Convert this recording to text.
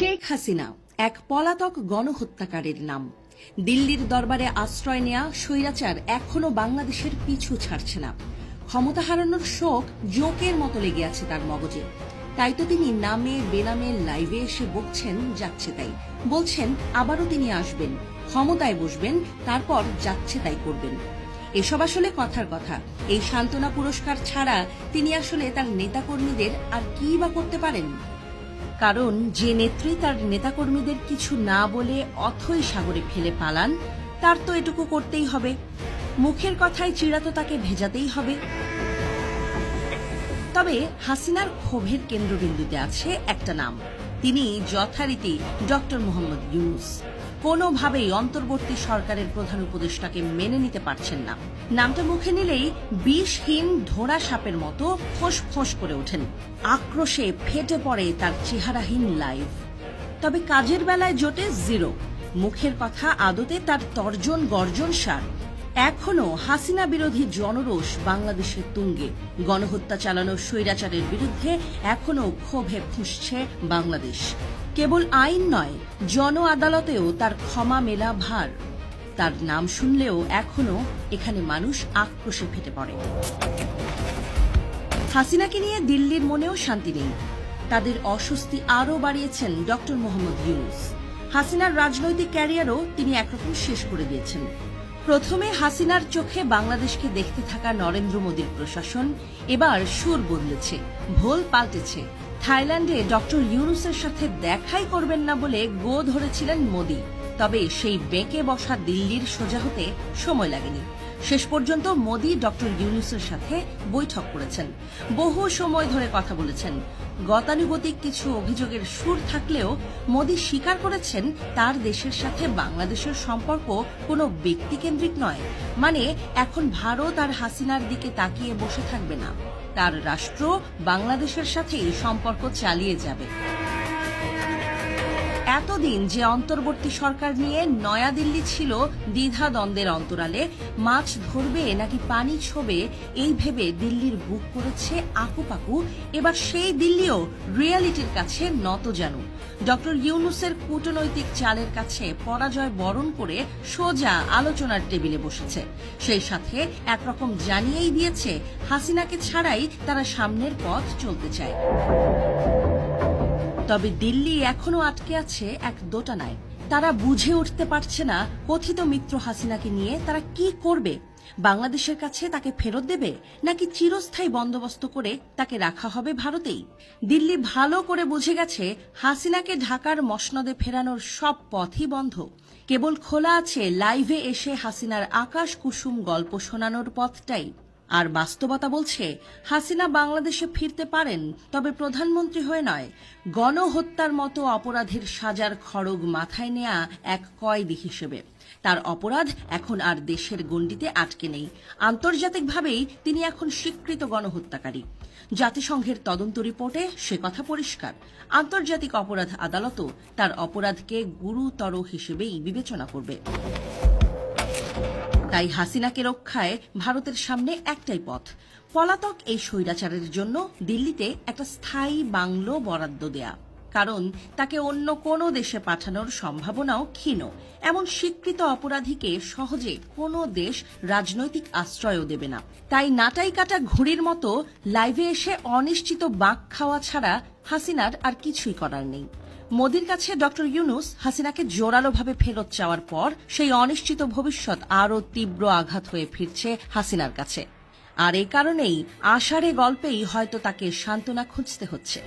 শেখ হাসিনা এক পলাতক গণহত্যাকারীর নাম। দিল্লির দরবারে আশ্রয় নেয়া স্বৈরাচার এখনো বাংলাদেশের পিছু ছাড়ছে না। ক্ষমতা হারানোর শোক জোকের মতো লেগে আছে তার মগজে। তাই তো তিনি নামে বেনামে লাইভে এসে বকছেন যাচ্ছে তাই, বলছেন আবারও তিনি আসবেন, ক্ষমতায় বসবেন, তারপর যাচ্ছে তাই করবেন। এসব আসলে কথার কথা। এই সান্ত্বনা পুরস্কার ছাড়া তিনি আসলে তার নেতাকর্মীদের আর কি বা করতে পারেন? কারণ যে নেত্রী তার নেতাকর্মীদের কিছু না বলে অথই সাগরে ফেলে পালান, তার তো এটুকু করতেই হবে। মুখের কথায় চিড়া তো তাকে ভেজাতেই হবে। তবে হাসিনার ক্ষোভের কেন্দ্রবিন্দুতে আছে একটা নাম। তিনি যথারীতি ডক্টর মোহাম্মদ ইউনূস। কোনোভাবেই অন্তর্বর্তী সরকারের প্রধান উপদেষ্টাকে মেনে নিতে পারছেন না। নামটা মুখে নিলেই বিষহীন ধোঁড়া সাপের মতো ফোঁস করে ওঠেন। আক্রোশে ফেটে পড়ে তার চেহারাহীন লাইভ। তবে কাজের বেলায় জোটে জিরো। মুখের কথা আদতে তার তর্জন গর্জন সার। এখনো হাসিনা বিরোধী জনরোষ বাংলাদেশের তুঙ্গে। গণহত্যা চালানো স্বৈরাচারের বিরুদ্ধে এখনো ক্ষোভে ফুঁসছে বাংলাদেশ। কেবল আইন নয়, জন আদালতেও তার ক্ষমা মেলা ভার। তার নাম শুনলেও এখনো এখানে মানুষ আক্রোশে ফেটে পড়ে। হাসিনাকে নিয়ে দিল্লির মনেও শান্তি নেই। তাদের অস্বস্তি আরও বাড়িয়েছেন ডক্টর মোহাম্মদ ইউনূস। হাসিনার রাজনৈতিক ক্যারিয়ারও তিনি একরকম শেষ করে দিয়েছেন। প্রথমে হাসিনার চোখে বাংলাদেশকে দেখতে থাকা নরেন্দ্র মোদীর প্রশাসন এবার সুর বদলেছে, ভোল পাল্টেছে। থাইল্যান্ডে ডক্টর ইউনূসের সাথে দেখাই করবেন না বলে গো ধরেছিলেন মোদী। তবে সেই বেঁকে বসা দিল্লির সোজা হতে সময় লাগেনি। শেষ পর্যন্ত মোদী ডক্টর ইউনূসের সাথে বৈঠক করেছেন, বহু সময় ধরে কথা বলেছেন। গতানুগতিক কিছু অভিযোগের সুর থাকলেও মোদী স্বীকার করেছেন তার দেশের সাথে বাংলাদেশের সম্পর্ক কোনো ব্যক্তিকেন্দ্রিক নয়। মানে এখন ভারত আর হাসিনার দিকে তাকিয়ে বসে থাকবে না, তার রাষ্ট্র বাংলাদেশের সাথেই সম্পর্ক চালিয়ে যাবে। এতদিন যে অন্তর্বর্তী সরকার নিয়ে নয়াদিল্লি ছিল দ্বিধাদ্বন্দ্বের অন্তরালে, মাছ ধরবে নাকি পানি ছোবে এই ভেবে দিল্লির বুক করেছে আকুপাকু। এবার সেই দিল্লিও রিয়ালিটির কাছে নত জানু। ডক্টর ইউনূসের কূটনৈতিক চালের কাছে পরাজয় বরণ করে সোজা আলোচনার টেবিলে বসেছে। সেই সাথে একরকম জানিয়েই দিয়েছে হাসিনাকে ছাড়াই তারা সামনের পথ চলতে চায়। তবে দিল্লি এখনো আটকে আছে এক দোটানায়। তারা বুঝে উঠতে পারছে না কথিত মিত্র হাসিনাকে নিয়ে তারা কি করবে। বাংলাদেশের কাছে তাকে ফেরত দেবে নাকি চিরস্থায়ী বন্দোবস্ত করে তাকে রাখা হবে ভারতেই? দিল্লি ভালো করে বুঝে গেছে হাসিনাকে ঢাকার মসনদে ফেরানোর সব পথই বন্ধ। কেবল খোলা আছে লাইভে এসে হাসিনার আকাশ কুসুম গল্প শোনানোর পথটাই। আর বাস্তবতা বলছে হাসিনা বাংলাদেশে ফিরতে পারেন, তবে প্রধানমন্ত্রী হয়ে নয়, গণহত্যার মতো অপরাধের সাজার খড়গ মাথায় নেয়া এক কয়েদি হিসেবে। তার অপরাধ এখন আর দেশের গণ্ডিতে আটকে নেই। আন্তর্জাতিকভাবেই তিনি এখন স্বীকৃত গণহত্যাকারী। জাতিসংঘের তদন্ত রিপোর্টে সে কথা পরিষ্কার। আন্তর্জাতিক অপরাধ আদালতও তার অপরাধকে গুরুতর হিসেবেই বিবেচনা করবে। তাই হাসিনাকে রক্ষায় ভারতের সামনে একটাই পথ, পলাতক এই স্বৈরাচারের জন্য দিল্লিতে একটা স্থায়ী বাংলো বরাদ্দ দেয়া। কারণ তাকে অন্য কোনো দেশে পাঠানোর সম্ভাবনাও ক্ষীণ। এমন স্বীকৃত অপরাধীকে সহজে কোনো দেশ রাজনৈতিক আশ্রয়ও দেবে না। তাই নাটাই কাটা ঘুড়ির মতো লাইভে এসে অনিশ্চিত বাঁক খাওয়া ছাড়া হাসিনার আর কিছুই করার নেই। মোদির কাছে ডক্টর ইউনূস হাসিনাকে জোরালোভাবে ফেরত চাওয়ার পর সেই অনিশ্চিত ভবিষ্যৎ আরও তীব্র আঘাত হয়ে ফিরছে হাসিনার কাছে। আর এই কারণেই আষাঢ়ে গল্পেই হয়তো তাকে সান্ত্বনা খুঁজতে হচ্ছে।